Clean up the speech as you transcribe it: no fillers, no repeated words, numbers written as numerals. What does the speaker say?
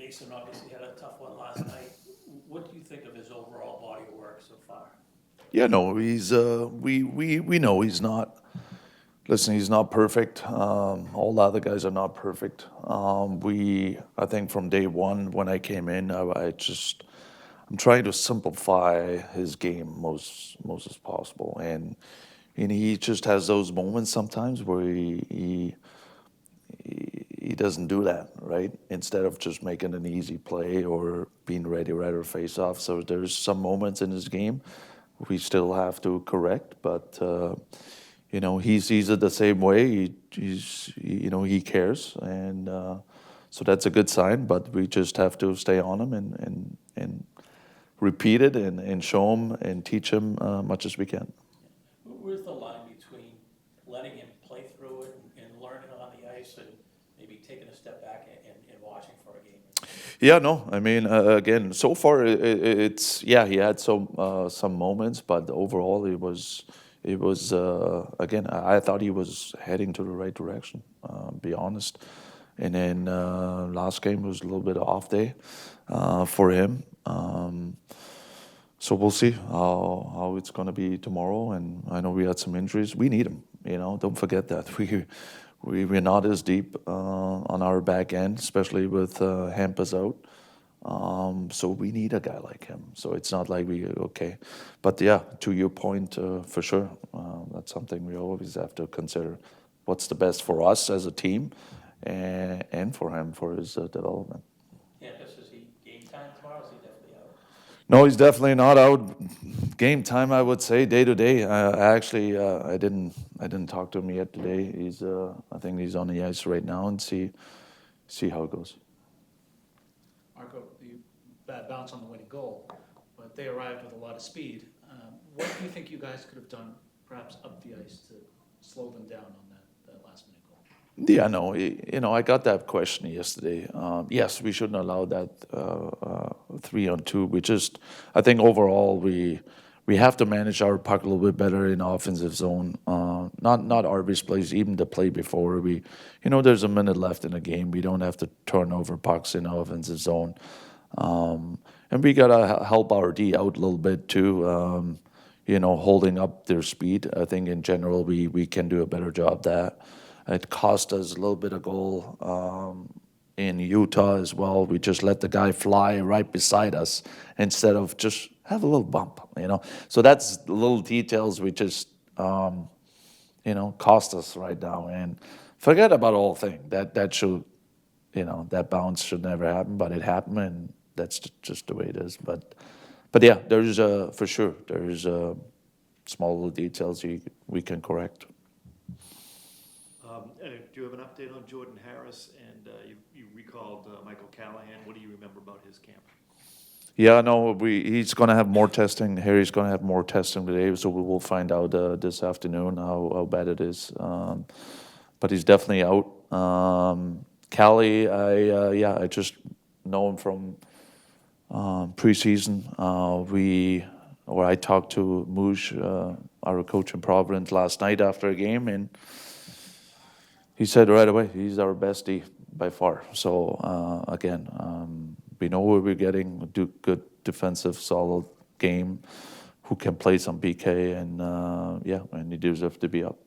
Mason obviously had a tough one last night. What do you think of his overall body of work so far? Yeah, no, he's we know he's not. Listen, he's not perfect. All the other guys are not perfect. I think from day one when I came in, I'm trying to simplify his game most as possible, and he just has those moments sometimes where he doesn't do that, right? Instead of just making an easy play or being ready right or face off. So there's some moments in his game we still have to correct, but he sees it the same way. He cares, and so that's a good sign. But we just have to stay on him and repeat it and show him and teach him much as we can. Where's the line between letting him play through it and learning on the ice and maybe taking a step back and watching for a game? Yeah, no, I mean, again, so far it's yeah, he had some moments, but overall it was again, I thought he was heading to the right direction. Be honest, and then last game was a little bit off day for him. So we'll see how it's going to be tomorrow. And I know we had some injuries. We need him. Don't forget that we're not as deep on our back end, especially with Hampus out. So we need a guy like him. So it's not like we okay, but yeah, to your point, for sure, that's something we always have to consider. What's the best for us as a team, and for him for his development. Campus, is he game time tomorrow? Is he definitely out? No, he's definitely not out. Game time, I would say, day to day. I didn't talk to him yet today. I think he's on the ice right now and see how it goes. Marco, the bad bounce on the winning goal, but they arrived with a lot of speed. What do you think you guys could have done, perhaps up the ice, to slow them down on that last minute goal? Yeah, no, I got that question yesterday. Yes, we shouldn't allow that 3-on-2. I think overall we have to manage our puck a little bit better in offensive zone. Not Arby's plays, even the play before there's a minute left in the game. We don't have to turn over pucks in the offensive zone, and we gotta help our D out a little bit too. Holding up their speed. I think in general we can do a better job that. It cost us a little bit of goal in Utah as well. We just let the guy fly right beside us instead of just have a little bump. So that's the little details we just, cost us right now. And forget about the whole thing. That should, that bounce should never happen, but it happened, and that's just the way it is. But yeah, there's for sure there's small little details we can correct. Do you have an update on Jordan Harris? And you recalled Michael Callahan. What do you remember about his camp? Yeah, no, he's going to have more testing. Harry's going to have more testing today, so we will find out this afternoon how bad it is. But he's definitely out. Callie, I just know him from preseason. I talked to Moosh, our coach in Providence, last night after a game, and he said right away he's our best D by far. So again, we know where we're getting. Do good defensive, solid game. Who can play some PK, and and he deserves to be up.